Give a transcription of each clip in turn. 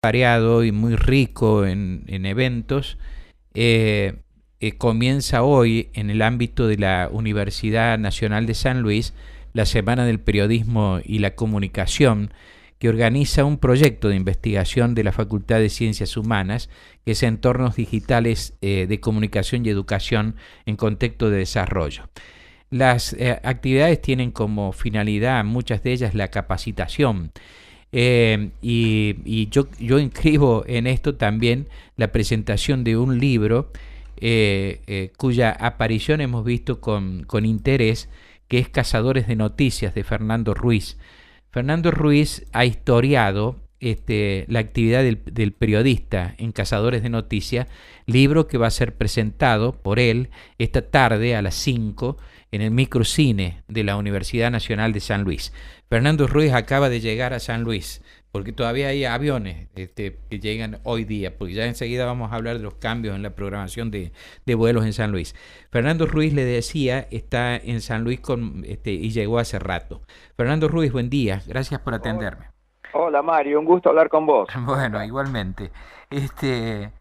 variado y muy rico en eventos. Comienza hoy en el ámbito de la Universidad Nacional de San Luis la Semana del Periodismo y la Comunicación, que organiza un proyecto de investigación de la Facultad de Ciencias Humanas, que es Entornos Digitales de Comunicación y Educación en Contexto de Desarrollo. Las actividades tienen como finalidad, muchas de ellas, la capacitación. Yo inscribo en esto también la presentación de un libro cuya aparición hemos visto con interés, que es Cazadores de Noticias, de Fernando Ruiz. Fernando Ruiz ha historiado la actividad del periodista en Cazadores de Noticias, libro que va a ser presentado por él esta tarde a las 5 en el microcine de la Universidad Nacional de San Luis. Fernando Ruiz acaba de llegar a San Luis, porque todavía hay aviones que llegan hoy día, porque ya enseguida vamos a hablar de los cambios en la programación de vuelos en San Luis. Fernando Ruiz, le decía, está en San Luis y llegó hace rato. Fernando Ruiz, buen día, gracias por Hola, atenderme. hola, Mario, un gusto hablar con vos. ¿Cómo Bueno, estás? igualmente. Este,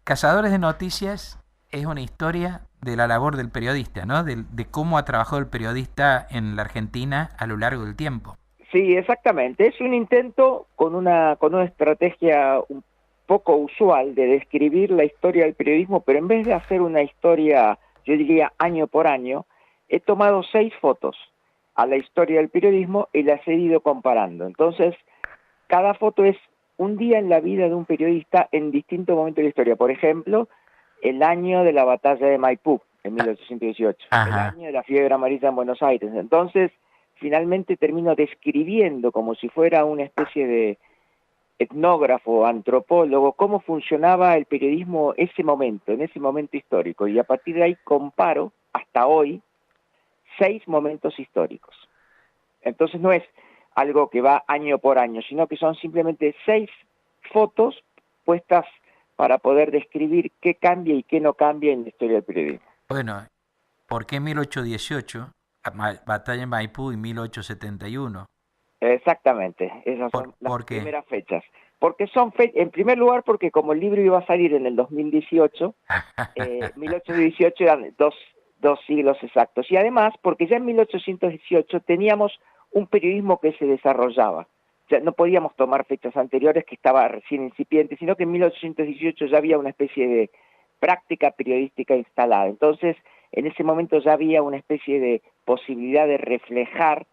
Cazadores de Noticias es una historia de la labor del periodista, ¿no? De cómo ha trabajado el periodista en la Argentina a lo largo del tiempo. Sí, exactamente. Es un intento con una estrategia un poco usual de describir la historia del periodismo, pero en vez de hacer una historia, yo diría año por año, he tomado 6 fotos a la historia del periodismo y las he ido comparando. Entonces, cada foto es un día en la vida de un periodista en distintos momentos de la historia. Por ejemplo, el año de la batalla de Maipú, en Ah, 1818, el ajá. año de la fiebre amarilla en Buenos Aires. Entonces, finalmente termino describiendo como si fuera una especie de etnógrafo, antropólogo, cómo funcionaba el periodismo en ese momento histórico. Y a partir de ahí comparo, hasta hoy, 6 momentos históricos. Entonces no es algo que va año por año, sino que son simplemente 6 fotos puestas para poder describir qué cambia y qué no cambia en la historia del periodismo. Bueno, ¿por qué 1818? Batalla en Maipú y 1871. Exactamente, esas son las ¿Por qué? primeras fechas. Porque en primer lugar, porque como el libro iba a salir en el 2018, 1818 eran dos siglos exactos. Y además, porque ya en 1818 teníamos un periodismo que se desarrollaba. O sea, no podíamos tomar fechas anteriores que estaba recién incipiente, sino que en 1818 ya había una especie de práctica periodística instalada. Entonces, en ese momento ya había una especie de posibilidad de reflejar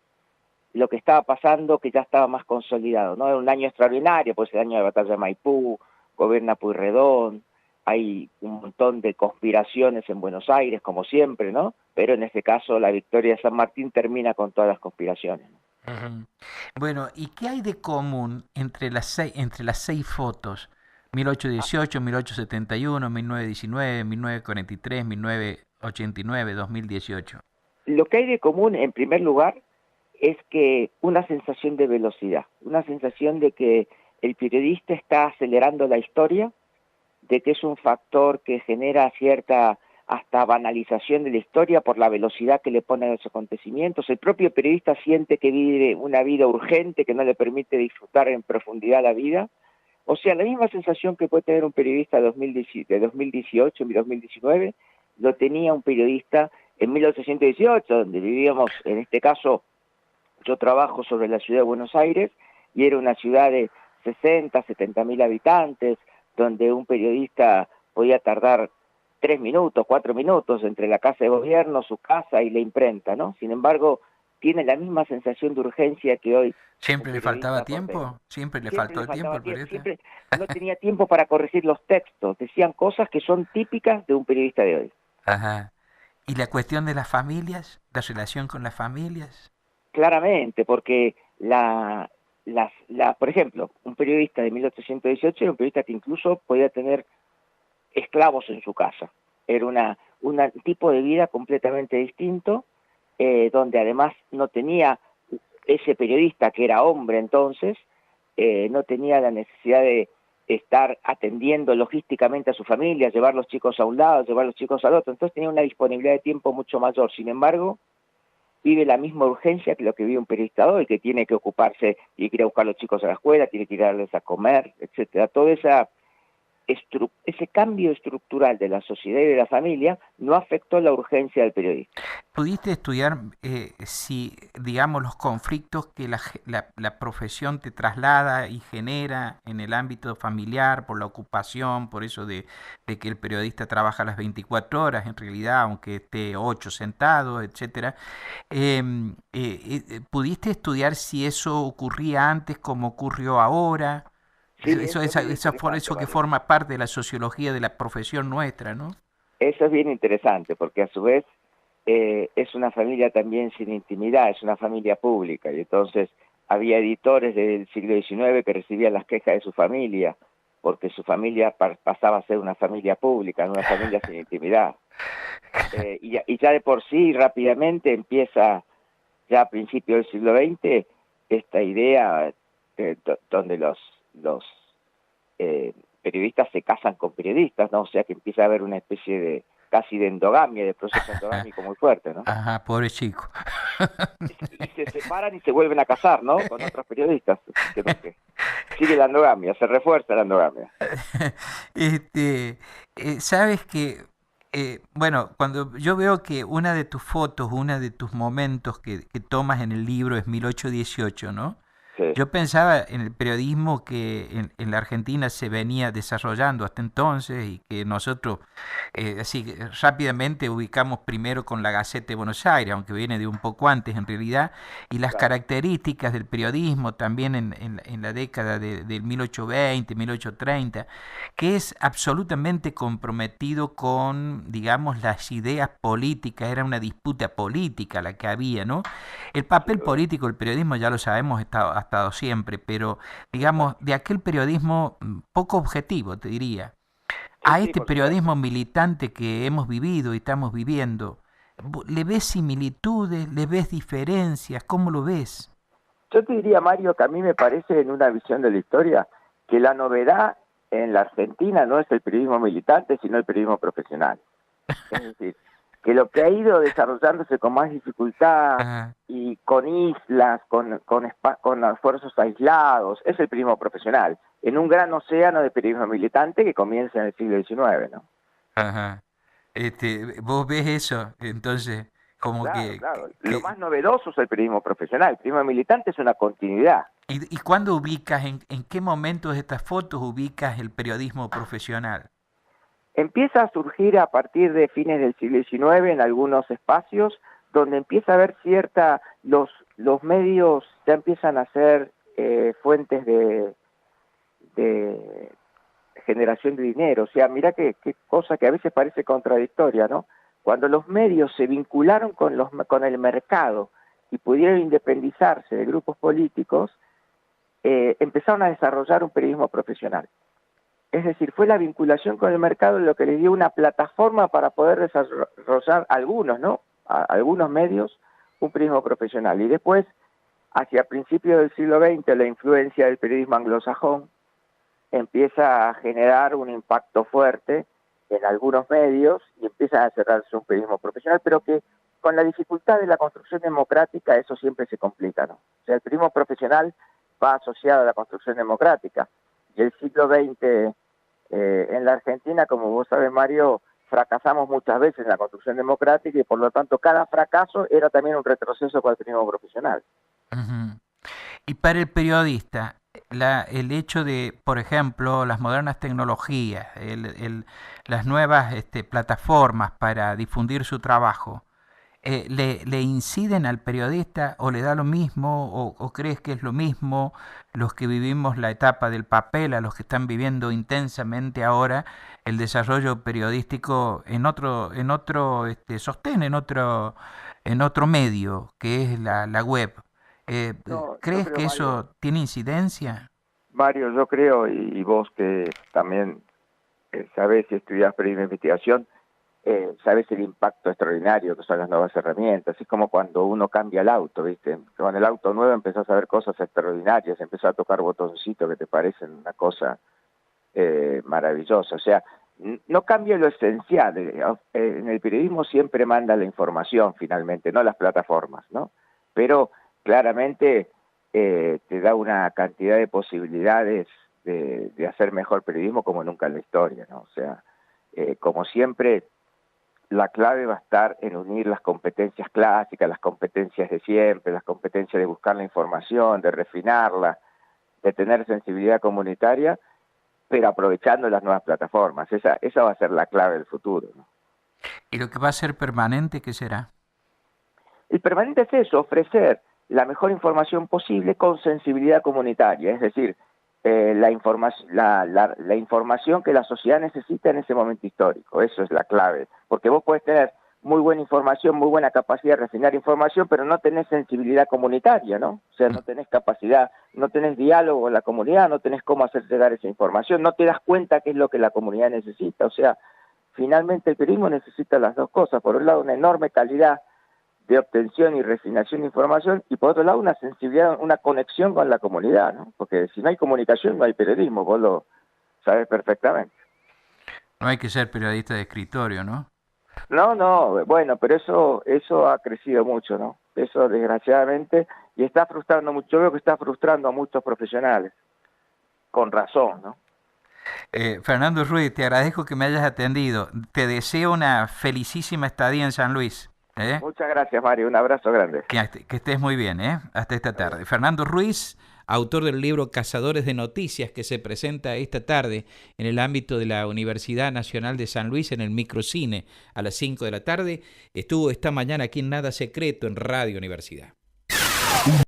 lo que estaba pasando, que ya estaba más consolidado, ¿no? Era un año extraordinario, pues el año de batalla de Maipú, gobierna Pueyrredón, hay un montón de conspiraciones en Buenos Aires, como siempre, ¿no? Pero en este caso la victoria de San Martín termina con todas las conspiraciones, ¿no? Ujú. Bueno, ¿y qué hay de común entre las seis fotos? 1818, 1871, 1919, 1943, 1989, 2018. Lo que hay de común, en primer lugar, es que una sensación de velocidad, una sensación de que el periodista está acelerando la historia, de que es un factor que genera cierta hasta banalización de la historia por la velocidad que le pone a los acontecimientos. El propio periodista siente que vive una vida urgente que no le permite disfrutar en profundidad la vida. O sea, la misma sensación que puede tener un periodista de 2018 y 2019, lo tenía un periodista en 1818, donde vivíamos, en este caso, yo trabajo sobre la ciudad de Buenos Aires, y era una ciudad de 60, 70 mil habitantes, donde un periodista podía tardar 3 minutos, 4 minutos entre la casa de gobierno, su casa y la imprenta, ¿no? Sin embargo, tiene la misma sensación de urgencia que hoy un ¿Siempre le faltaba periodista puede tener. tiempo? ¿Siempre le Siempre faltó le el tiempo faltaba al tiempo, periodista? siempre no tenía tiempo para corregir los textos, decían cosas que son típicas de un periodista de hoy. Ajá. ¿Y la cuestión de las familias? ¿La relación con las familias? Claramente, porque por ejemplo, un periodista de 1818 era un periodista que incluso podía tener esclavos en su casa. Era un tipo de vida completamente distinto, donde además no tenía ese periodista, que era hombre entonces, no tenía la necesidad de estar atendiendo logísticamente a su familia, llevar los chicos a un lado, llevar los chicos al otro, entonces tenía una disponibilidad de tiempo mucho mayor. Sin embargo, vive la misma urgencia que lo que vive un periodista hoy, que tiene que ocuparse y ir a buscar a los chicos a la escuela, tiene que ir a darles a comer, etcétera. Todo ese cambio estructural de la sociedad y de la familia no afectó la urgencia del periodista. ¿Pudiste estudiar si, digamos, los conflictos que la profesión te traslada y genera en el ámbito familiar, por la ocupación, por eso de que el periodista trabaja las 24 horas, en realidad, aunque esté 8 sentado, etcétera? ¿Pudiste estudiar si eso ocurría antes como ocurrió ahora? Sí, eso es bien Por interesante, eso que Mario. forma parte de la sociología de la profesión nuestra, ¿no? Eso es bien interesante, porque a su vez es una familia también sin intimidad, es una familia pública, y entonces había editores del siglo XIX que recibían las quejas de su familia, porque su familia pasaba a ser una familia pública, una familia sin intimidad. Y ya de por sí rápidamente empieza, ya a principios del siglo XX, esta idea donde los periodistas se casan con periodistas, ¿no? O sea que empieza a haber una especie de casi de endogamia, de proceso endogámico muy fuerte, ¿no? Ajá, pobre chico. Y se separan y se vuelven a casar, ¿no? Con otros periodistas. Que sigue la endogamia, se refuerza la endogamia. Este, sabes que, bueno, cuando yo veo que una de tus fotos, una de tus momentos que tomas en el libro es 1818, ¿no? Sí, Yo pensaba en el periodismo que en la Argentina se venía desarrollando hasta entonces y que nosotros así rápidamente ubicamos primero con la Gaceta de Buenos Aires, aunque viene de un poco antes en realidad, y las claro. características del periodismo también en la década del 1820, 1830, que es absolutamente comprometido con, digamos, las ideas políticas, era una disputa política la que había, ¿no? El Sin papel duda. político del periodismo ya lo sabemos, ha estado siempre, pero digamos, Exacto. de aquel periodismo poco objetivo, te diría, Sí, a sí, este por supuesto. periodismo militante que hemos vivido y estamos viviendo, ¿le ves similitudes, le ves diferencias? ¿Cómo lo ves? Yo te diría, Mario, que a mí me parece en una visión de la historia que la novedad en la Argentina no es el periodismo militante, sino el periodismo profesional. Es decir, que lo que ha ido desarrollándose con más dificultad Ajá. y con islas, con esfuerzos aislados, es el periodismo profesional, en un gran océano de periodismo militante que comienza en el siglo XIX, ¿no? Ajá. Vos ves eso, entonces, como Claro, claro. Lo que más novedoso es el periodismo profesional. El periodismo militante es una continuidad. y cuándo ubicas, en qué momentos de estas fotos ubicas el periodismo profesional? Empieza a surgir a partir de fines del siglo XIX en algunos espacios donde empieza a haber los medios ya empiezan a ser fuentes de generación de dinero. O sea, mira qué cosa que a veces parece contradictoria, ¿no? Cuando los medios se vincularon con el mercado y pudieron independizarse de grupos políticos, empezaron a desarrollar un periodismo profesional. Es decir, fue la vinculación con el mercado lo que les dio una plataforma para poder desarrollar algunos, ¿no? Algunos medios, un periodismo profesional. Y después, hacia principios del siglo XX, la influencia del periodismo anglosajón empieza a generar un impacto fuerte en algunos medios y empieza a desarrollarse un periodismo profesional, pero que con la dificultad de la construcción democrática eso siempre se complica, ¿no? O sea, el periodismo profesional va asociado a la construcción democrática. Y el siglo XX en la Argentina, como vos sabés, Mario, fracasamos muchas veces en la construcción democrática y por lo tanto cada fracaso era también un retroceso para el periodismo profesional. Ujú. Y para el periodista, el hecho de, por ejemplo, las modernas tecnologías, las nuevas plataformas para difundir su trabajo, le inciden al periodista o le da lo mismo o crees que es lo mismo los que vivimos la etapa del papel a los que están viviendo intensamente ahora el desarrollo periodístico en otro sostén, en otro medio que es la web? No, yo ¿Crees creo, que Mario, eso tiene incidencia? Mario, yo creo, y vos que también sabés y estudiás periodismo de investigación, sabes el impacto extraordinario que son las nuevas herramientas. Es como cuando uno cambia el auto, ¿viste? Con el auto nuevo empezás a ver cosas extraordinarias, empezás a tocar botoncitos que te parecen una cosa maravillosa. O sea, no cambia lo esencial. En el periodismo siempre manda la información finalmente, no las plataformas, ¿no? Pero claramente te da una cantidad de posibilidades de hacer mejor periodismo como nunca en la historia, ¿no? O sea, como siempre, la clave va a estar en unir las competencias clásicas, las competencias de siempre, las competencias de buscar la información, de refinarla, de tener sensibilidad comunitaria, pero aprovechando las nuevas plataformas. Esa va a ser la clave del futuro, ¿no? ¿Y lo que va a ser permanente, qué será? El permanente es eso, ofrecer la mejor información posible con sensibilidad comunitaria, es decir, la información que la sociedad necesita en ese momento histórico. Eso es la clave, porque vos podés tener muy buena información, muy buena capacidad de refinar información, pero no tenés sensibilidad comunitaria, ¿no? O sea, no tenés capacidad, no tenés diálogo en la comunidad, no tenés cómo hacer llegar esa información, no te das cuenta qué es lo que la comunidad necesita. O sea, finalmente el periodismo necesita las dos cosas. Por un lado, una enorme calidad de obtención y refinación de información, y por otro lado una sensibilidad, una conexión con la comunidad, ¿no? Porque si no hay comunicación no hay periodismo, vos lo sabes perfectamente. No hay que ser periodista de escritorio, ¿no? No, bueno, pero eso ha crecido mucho, ¿no? Eso desgraciadamente, y está frustrando mucho, yo veo que está frustrando a muchos profesionales, con razón, ¿no? Fernando Ruiz, te agradezco que me hayas atendido. Te deseo una felicísima estadía en San Luis. Muchas gracias, Mario, un abrazo grande. Que estés muy bien, hasta esta tarde. Fernando Ruiz, autor del libro Cazadores de Noticias, que se presenta esta tarde en el ámbito de la Universidad Nacional de San Luis en el Microcine a las 5 de la tarde. Estuvo esta mañana aquí en Nada Secreto en Radio Universidad.